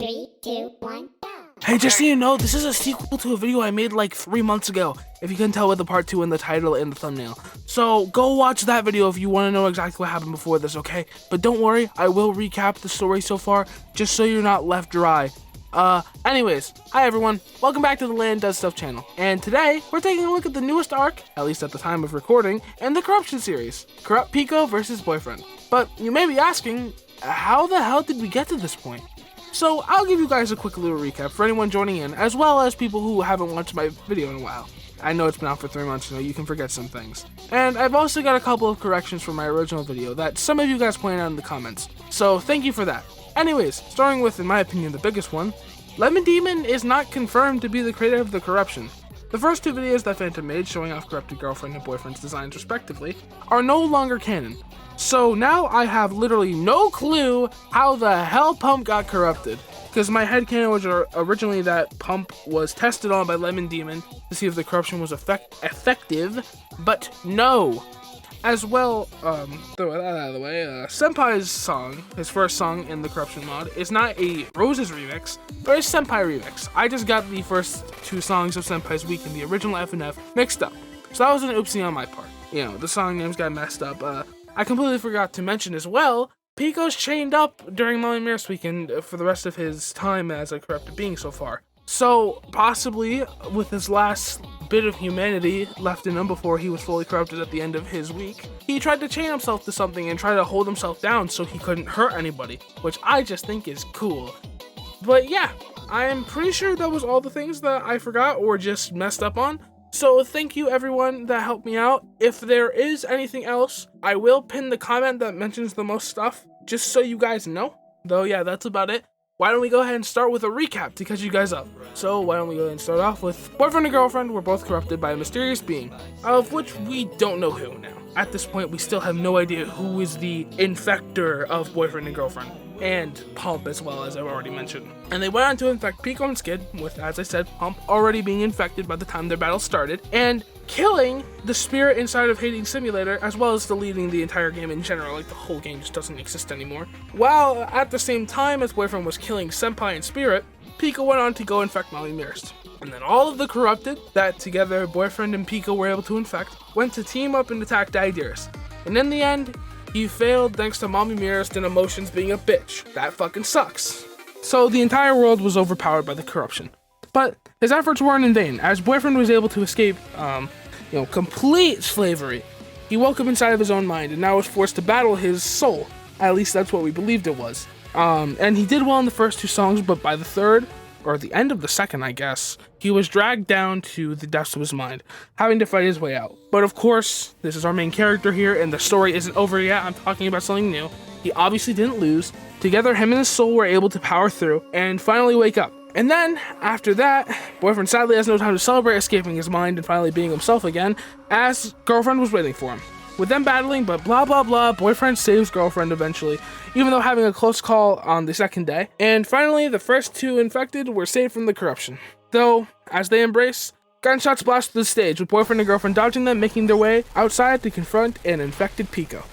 3, 2, 1, go! Hey, just so you know, this is a sequel to a video I made like 3 months ago, if you couldn't tell with the part 2 in the title and the thumbnail. So go watch that video if you want to know exactly what happened before this, okay? But don't worry, I will recap the story so far, just so you're not left dry. Anyways, hi everyone, welcome back to the Land Does Stuff channel, and today we're taking a look at the newest arc, at least at the time of recording, in the Corruption series, Corrupt Pico versus Boyfriend. But you may be asking, how the hell did we get to this point? So I'll give you guys a quick little recap for anyone joining in, as well as people who haven't watched my video in a while. I know it's been out for 3 months, you can forget some things. And I've also got a couple of corrections from my original video that some of you guys pointed out in the comments, so thank you for that. Anyways, starting with, in my opinion, the biggest one, Lemon Demon is not confirmed to be the creator of the corruption. The first 2 videos that Phantom made showing off corrupted girlfriend and boyfriend's designs respectively are no longer canon. So now I have literally no clue how the hell Pump got corrupted. Because my headcanon was originally that Pump was tested on by Lemon Demon to see if the corruption was effective, but no. As well, throw that out of the way, Senpai's song, his first song in the Corruption mod, is not a Neuroses remix, but a Senpai remix. I just got the first 2 songs of Senpai's Week in the original FNF mixed up. So that was an oopsie on my part. The song names got messed up. I completely forgot to mention as well, Pico's chained up during Mearest weekend for the rest of his time as a corrupted being so far. So, possibly, with his last bit of humanity left in him before he was fully corrupted at the end of his week, he tried to chain himself to something and try to hold himself down so he couldn't hurt anybody, which I just think is cool. But yeah, I am pretty sure that was all the things that I forgot or just messed up on. So thank you everyone that helped me out. If there is anything else, I will pin the comment that mentions the most stuff, just so you guys know. Though yeah, that's about it. Why don't we go ahead and start with a recap to catch you guys up. So why don't we go ahead and start off with boyfriend and girlfriend were both corrupted by a mysterious being, of which we don't know who now. At this point, we still have no idea who is the infector of boyfriend and girlfriend. And Pump as well, as I've already mentioned. And they went on to infect Pico and Skid, with, as I said, Pump already being infected by the time their battle started, and killing the spirit inside of Hating Simulator, as well as deleting the entire game in general, like the whole game just doesn't exist anymore. While at the same time as Boyfriend was killing Senpai and Spirit, Pico went on to go infect Mearest. And then all of the corrupted that together Boyfriend and Pico were able to infect went to team up and attack Dearest. And in the end, he failed thanks to Mearest and emotions being a bitch. That fucking sucks. So the entire world was overpowered by the corruption. But his efforts weren't in vain, as Boyfriend was able to escape, complete slavery. He woke up inside of his own mind and now was forced to battle his soul. At least that's what we believed it was. And he did well in the first 2 songs, but by the third, or the end of the second, I guess, he was dragged down to the depths of his mind, having to fight his way out. But of course, this is our main character here, and the story isn't over yet. I'm talking about something new. He obviously didn't lose. Together, him and his soul were able to power through and finally wake up. And then, after that, Boyfriend sadly has no time to celebrate escaping his mind and finally being himself again, as Girlfriend was waiting for him. With them battling, but blah blah blah, Boyfriend saves Girlfriend eventually, even though having a close call on the second day. And finally, the first 2 infected were saved from the corruption. Though, as they embrace, gunshots blast through the stage, with Boyfriend and Girlfriend dodging them, making their way outside to confront an infected Pico.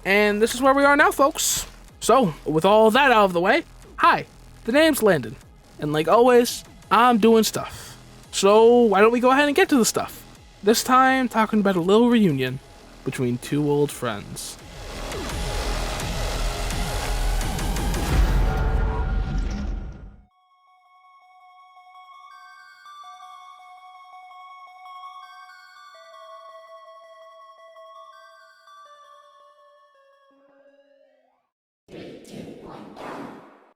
And this is where we are now, folks. So, with all that out of the way, hi, the name's Landon. And like always, I'm doing stuff. So why don't we go ahead and get to the stuff? This time, talking about a little reunion between 2 old friends.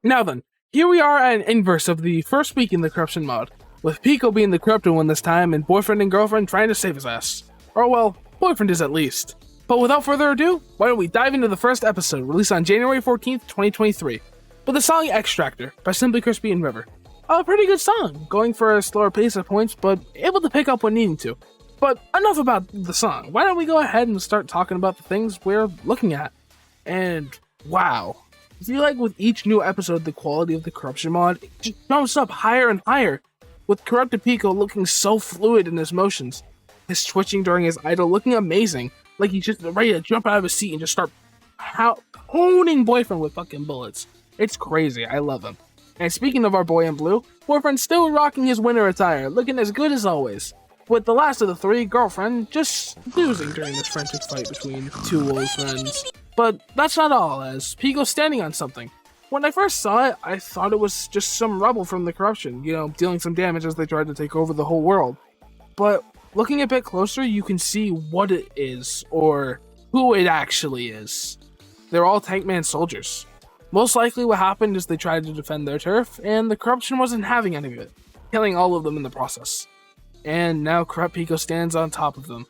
Now then, here we are at an inverse of the first week in the Corruption mod, with Pico being the corrupted one this time and Boyfriend and Girlfriend trying to save his ass. Or well, Boyfriend is at least. But without further ado, why don't we dive into the first episode, released on January 14th, 2023, with the song Extractor by Simply Crispy and River. A pretty good song, going for a slower pace at points, but able to pick up when needing to. But enough about the song, why don't we go ahead and start talking about the things we're looking at. And wow. I feel like with each new episode, the quality of the Corruption mod just jumps up higher and higher, with Corrupted Pico looking so fluid in his motions. His twitching during his idol looking amazing, like he's just ready to jump out of his seat and just start honing Boyfriend with fucking bullets. It's crazy, I love him. And speaking of our boy in blue, Boyfriend's still rocking his winter attire, looking as good as always. With the last of the three, Girlfriend, just losing during this frantic fight between two old friends. But that's not all, as Pico's standing on something. When I first saw it, I thought it was just some rubble from the corruption, dealing some damage as they tried to take over the whole world. But looking a bit closer, you can see what it is, or who it actually is. They're all Tankman soldiers. Most likely what happened is they tried to defend their turf, and the corruption wasn't having any of it, killing all of them in the process. And now Corrupt Pico stands on top of them.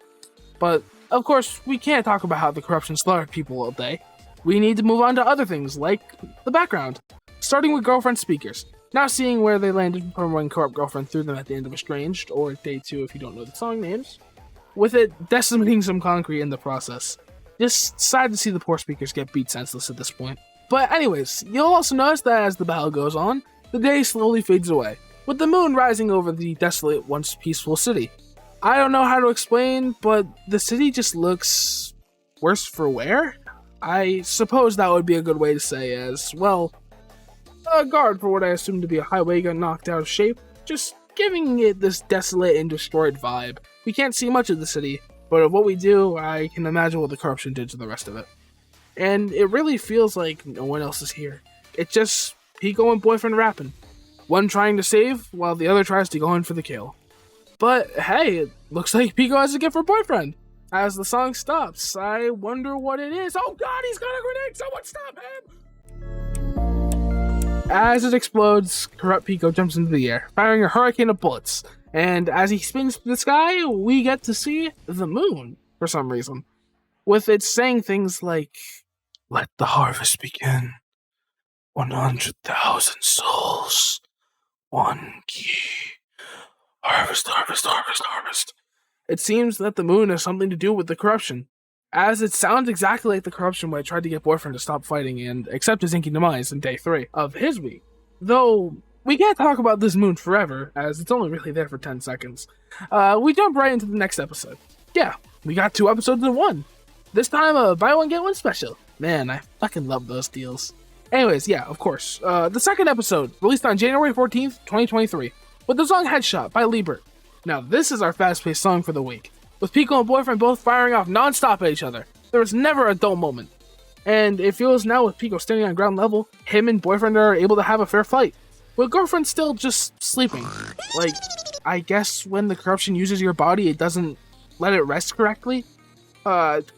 But, of course, we can't talk about how the corruption slaughtered people all day. We need to move on to other things, like the background. Starting with Girlfriend speakers. Now seeing where they landed from when Corrupt Girlfriend threw them at the end of Estranged, or Day 2 if you don't know the song names. With it decimating some concrete in the process. Just sad to see the poor speakers get beat senseless at this point. But anyways, you'll also notice that as the battle goes on, the day slowly fades away, with the moon rising over the desolate, once peaceful city. I don't know how to explain, but the city just looks worse for wear? I suppose that would be a good way to say, as, well, a guard for what I assume to be a highway got knocked out of shape, just giving it this desolate and destroyed vibe. We can't see much of the city, but of what we do, I can imagine what the corruption did to the rest of it. And it really feels like no one else is here. It's just Pico and Boyfriend rapping. One trying to save, while the other tries to go in for the kill. But hey, it looks like Pico has a gift for Boyfriend. As the song stops, I wonder what it is. Oh god, he's got a grenade! Someone stop him! As it explodes, Corrupt Pico jumps into the air, firing a hurricane of bullets. And as he spins through the sky, we get to see the moon, for some reason. With it saying things like, "Let the harvest begin. 100,000 souls. One key. Harvest, harvest, harvest, harvest." It seems that the moon has something to do with the corruption, as it sounds exactly like the corruption when I tried to get Boyfriend to stop fighting and accept his inky demise in Day 3 of his week. Though, we can't talk about this moon forever, as it's only really there for 10 seconds. We jump right into the next episode. Yeah, we got 2 episodes in one. This time, a buy one, get one special. Man, I fucking love those deals. Anyways, yeah, of course. The second episode, released on January 14th, 2023, with the song Headshot by Liebert. Now, this is our fast-paced song for the week, with Pico and Boyfriend both firing off non-stop at each other. There was never a dull moment. And it feels now with Pico standing on ground level, him and Boyfriend are able to have a fair fight, with Girlfriend still just sleeping. Like, I guess when the corruption uses your body, it doesn't let it rest correctly. It's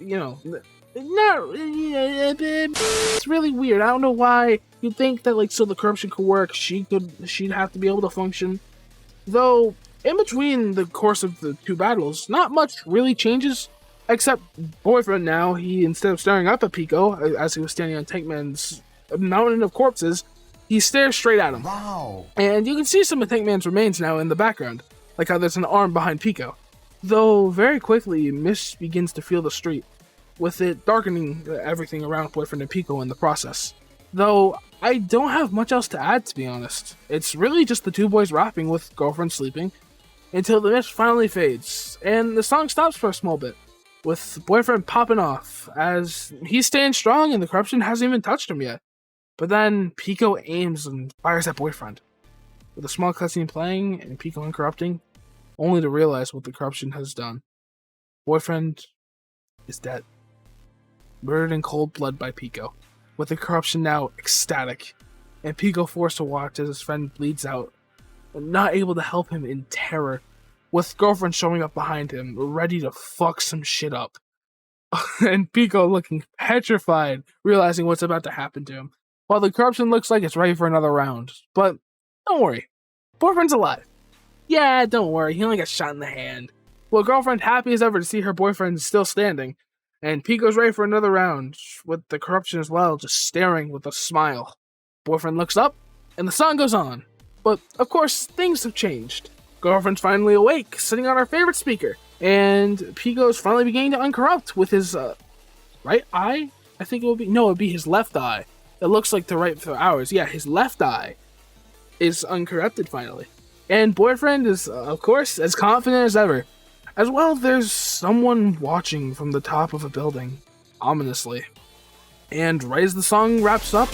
really weird. I don't know why you'd think that, like, so the corruption could work, she'd have to be able to function. Though, in between the course of the 2 battles, not much really changes, except Boyfriend now, instead of staring up at Pico, as he was standing on Tankman's mountain of corpses, he stares straight at him. Wow. And you can see some of Tankman's remains now in the background, like how there's an arm behind Pico. Though, very quickly, mist begins to fill the street, with it darkening everything around Boyfriend and Pico in the process. Though, I don't have much else to add, to be honest. It's really just the 2 boys rapping with Girlfriend sleeping, until the mist finally fades, and the song stops for a small bit, with Boyfriend popping off, as he's staying strong and the corruption hasn't even touched him yet. But then Pico aims and fires at Boyfriend, with a small cutscene playing and Pico interrupting, only to realize what the corruption has done. Boyfriend is dead. Murdered in cold blood by Pico, with the corruption now ecstatic, and Pico forced to watch as his friend bleeds out, not able to help him in terror, with Girlfriend showing up behind him, ready to fuck some shit up. And Pico looking petrified, realizing what's about to happen to him, while the corruption looks like it's ready for another round. But don't worry, Boyfriend's alive. Yeah, don't worry, he only got shot in the hand. Well, Girlfriend happy as ever to see her boyfriend still standing, and Pico's ready for another round, with the corruption as well, just staring with a smile. Boyfriend looks up, and the song goes on. But, of course, things have changed. Girlfriend's finally awake, sitting on our favorite speaker, and Pico's finally beginning to uncorrupt with his, right eye? I think it would be, no, it would be his left eye. It looks like the right for ours. Yeah, his left eye is uncorrupted finally. And Boyfriend is, of course, as confident as ever. As well, there's someone watching from the top of a building, ominously. And right as the song wraps up,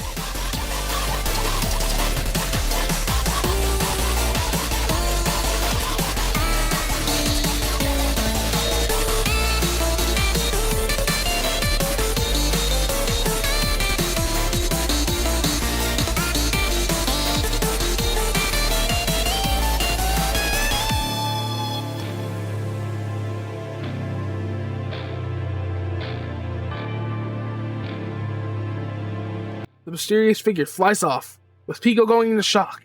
mysterious figure flies off, with Pico going into shock.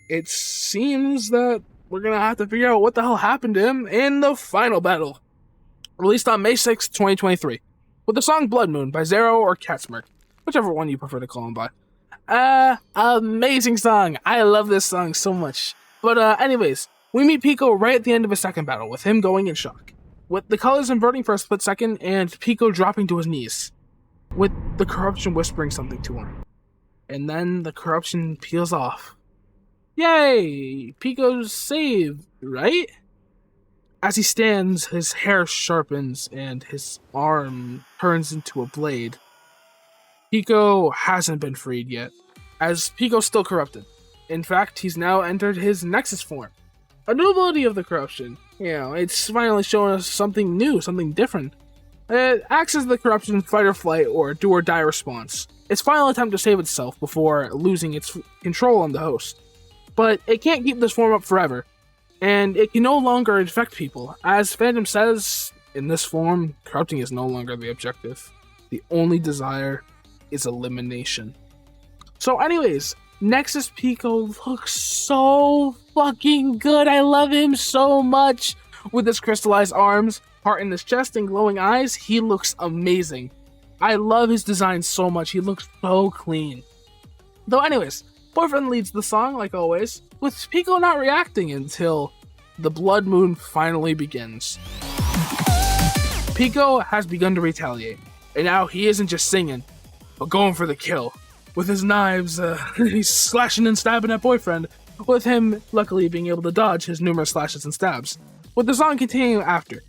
It seems that we're gonna have to figure out what the hell happened to him in the final battle. Released on May 6, 2023, with the song Bloodmoon by Zero or Catsmirk, whichever one you prefer to call him by. Amazing song. I love this song so much. But anyways, we meet Pico right at the end of his second battle, with him going in shock, with the colors inverting for a split second and Pico dropping to his knees, with the corruption whispering something to him. And then the corruption peels off. Yay! Pico's saved, right? As he stands, his hair sharpens and his arm turns into a blade. Pico hasn't been freed yet, as Pico's still corrupted. In fact, he's now entered his Nexus form. A new ability of the corruption. It's finally showing us something new, something different. It acts as the corruption's fight or flight or do or die response. Its final attempt to save itself before losing its control on the host. But it can't keep this form up forever, and it can no longer infect people. As Phantom says, in this form, corrupting is no longer the objective. The only desire is elimination. So anyways, Nexus Pico looks so fucking good. I love him so much. With his crystallized arms, heart in his chest, and glowing eyes, he looks amazing. I love his design so much. He looks so clean. Though anyways, Boyfriend leads the song, like always, with Pico not reacting until the Bloodmoon finally begins. Pico has begun to retaliate, and now he isn't just singing, but going for the kill. With his knives, he's slashing and stabbing at Boyfriend, with him luckily being able to dodge his numerous slashes and stabs, with the song continuing after.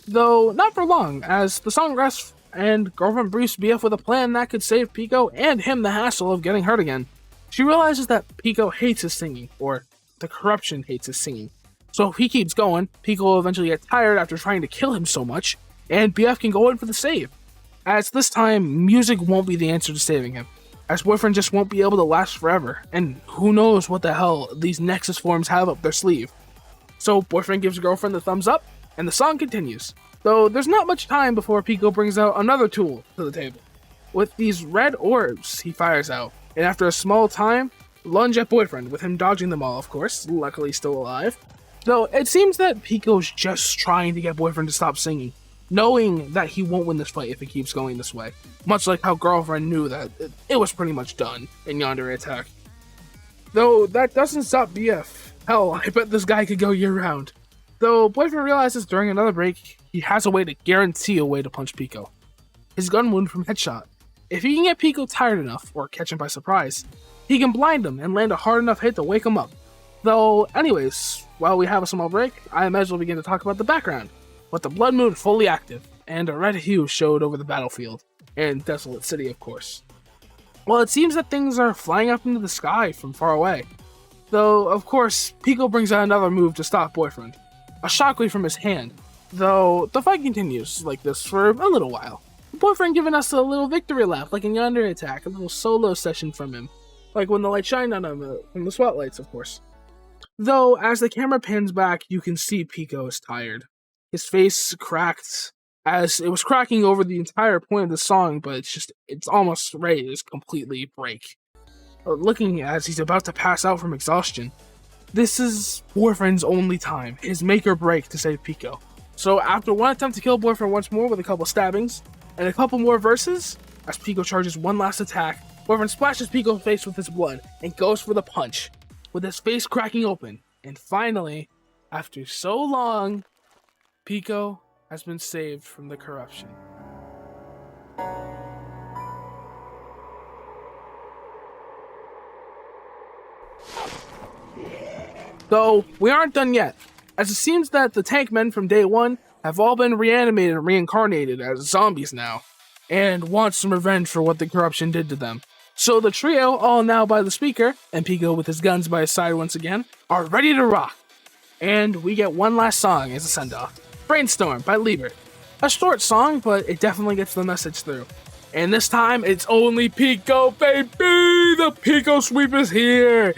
Though not for long, as the song rests and Girlfriend briefs BF with a plan that could save Pico and him the hassle of getting hurt again. She realizes that Pico hates his singing, or the corruption hates his singing. So if he keeps going, Pico will eventually get tired after trying to kill him so much, and BF can go in for the save. As this time, music won't be the answer to saving him, as Boyfriend just won't be able to last forever, and who knows what the hell these Nexus forms have up their sleeve. So Boyfriend gives Girlfriend the thumbs up, and the song continues. Though there's not much time before Pico brings out another tool to the table. With these red orbs he fires out, and after a small time, lunge at Boyfriend, with him dodging them all, of course, luckily still alive. Though it seems that Pico's just trying to get Boyfriend to stop singing, knowing that he won't win this fight if it keeps going this way. Much like how Girlfriend knew that it was pretty much done in Yandere Attack. Though that doesn't stop BF. Hell, I bet this guy could go year-round. Though Boyfriend realizes during another break, he has a way to guarantee a way to punch Pico. His gun wound from headshot. If he can get Pico tired enough, or catch him by surprise, he can blind him and land a hard enough hit to wake him up. Though, anyways, while we have a small break, I might as well begin to talk about the background, with the Bloodmoon fully active, and a red hue showed over the battlefield, and Desolate City, of course. Well, it seems that things are flying up into the sky from far away. Though, of course, Pico brings out another move to stop Boyfriend, a shockwave from his hand. Though, the fight continues like this for a little while. Boyfriend giving us a little victory lap, like in Yandere Attack, a little solo session from him. Like when the light shined on him, from the spotlights, of course. Though, as the camera pans back, you can see Pico is tired. His face cracked, as it was cracking over the entire point of the song, but it's almost ready to just completely break. Looking as he's about to pass out from exhaustion. This is Boyfriend's only time, his make or break to save Pico. So after one attempt to kill Boyfriend once more with a couple stabbings, and a couple more verses, as Pico charges one last attack, Boyfriend splashes Pico's face with his blood, and goes for the punch, with his face cracking open. And finally, after so long, Pico has been saved from the corruption. Though, we aren't done yet, as it seems that the tank men from day one have all been reanimated and reincarnated as zombies now, and want some revenge for what the corruption did to them. So the trio, all now by the speaker, and Pico with his guns by his side once again, are ready to rock. And we get one last song as a send-off, Brainstorm by Liebert. A short song, but it definitely gets the message through. And this time, it's only Pico, baby! The Pico sweep is here!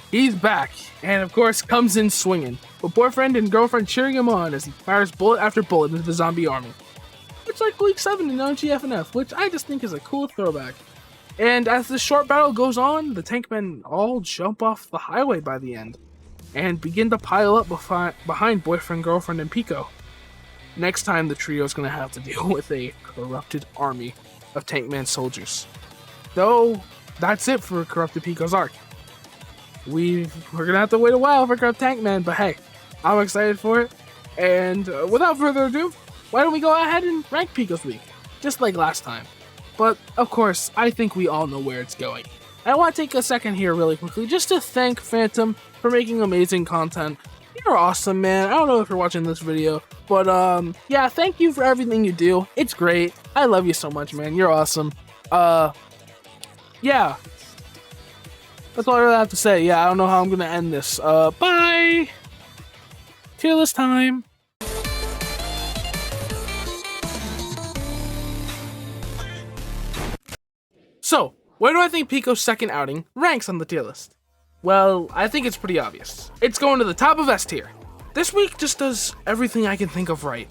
He's back, and of course comes in swinging, with Boyfriend and Girlfriend cheering him on as he fires bullet after bullet into the zombie army. It's like Week 7 in OGFNF, which I just think is a cool throwback. And as the short battle goes on, the tankmen all jump off the highway by the end and begin to pile up behind boyfriend, girlfriend, and Pico. Next time, the trio is going to have to deal with a corrupted army of tankman soldiers. Though, that's it for Corrupted Pico's arc. We're going to have to wait a while for Corrupt Tankman, but hey, I'm excited for it. And without further ado, why don't we go ahead and rank Pico's week, just like last time. But, of course, I think we all know where it's going. I want to take a second here really quickly just to thank Phantom for making amazing content. You're awesome, man. I don't know if you're watching this video, but yeah, thank you for everything you do. It's great. I love you so much, man. You're awesome. Yeah. That's all I really have to say. Yeah, I don't know how I'm gonna end this. Bye! Till this time. So, where do I think Pico's second outing ranks on the tier list? Well, I think it's pretty obvious. It's going to the top of S tier. This week just does everything I can think of right.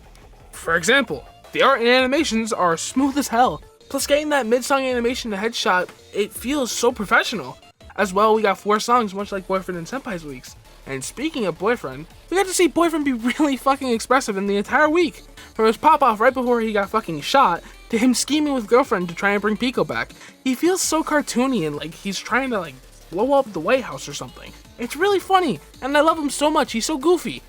For example, the art and animations are smooth as hell. Plus getting that mid-song animation to headshot, it feels so professional. As well, we got 4 songs much like Boyfriend and Senpai's weeks. And speaking of Boyfriend, we got to see Boyfriend be really fucking expressive in the entire week. From his pop-off right before he got fucking shot, to him scheming with Girlfriend to try and bring Pico back. He feels so cartoony and like he's trying to blow up the White House or something. It's really funny, and I love him so much, he's so goofy.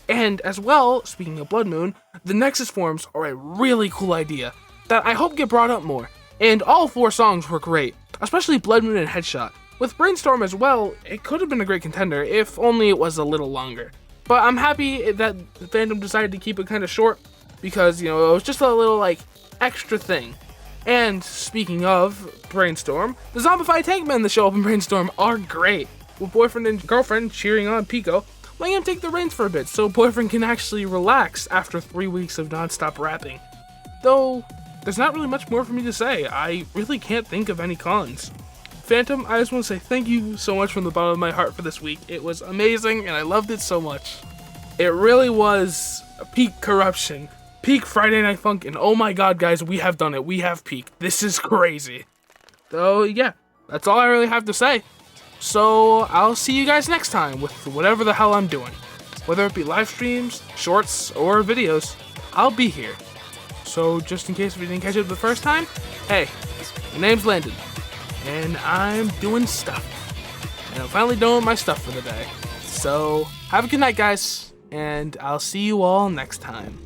And as well, speaking of Bloodmoon, the Nexus forms are a really cool idea that I hope get brought up more. And all 4 songs were great, especially Bloodmoon and Headshot. With Brainstorm as well, it could have been a great contender if only it was a little longer. But I'm happy that Phantom decided to keep it kind of short because, you know, it was just a little extra thing. And speaking of Brainstorm, the zombified tankmen that show up in Brainstorm are great, with Boyfriend and Girlfriend cheering on Pico, letting him take the reins for a bit so Boyfriend can actually relax after 3 weeks of non-stop rapping. Though, there's not really much more for me to say. I really can't think of any cons. Phantom, I just want to say thank you so much from the bottom of my heart for this week. It was amazing and I loved it so much. It really was peak corruption. Peak Friday Night Funkin'. Oh my god, guys, we have done it. We have peaked. This is crazy. So, yeah, that's all I really have to say. So, I'll see you guys next time with whatever the hell I'm doing. Whether it be live streams, shorts, or videos, I'll be here. So, just in case if you didn't catch it the first time, hey, my name's Landon, and I'm doing stuff. And I'm finally done with my stuff for the day. So, have a good night, guys, and I'll see you all next time.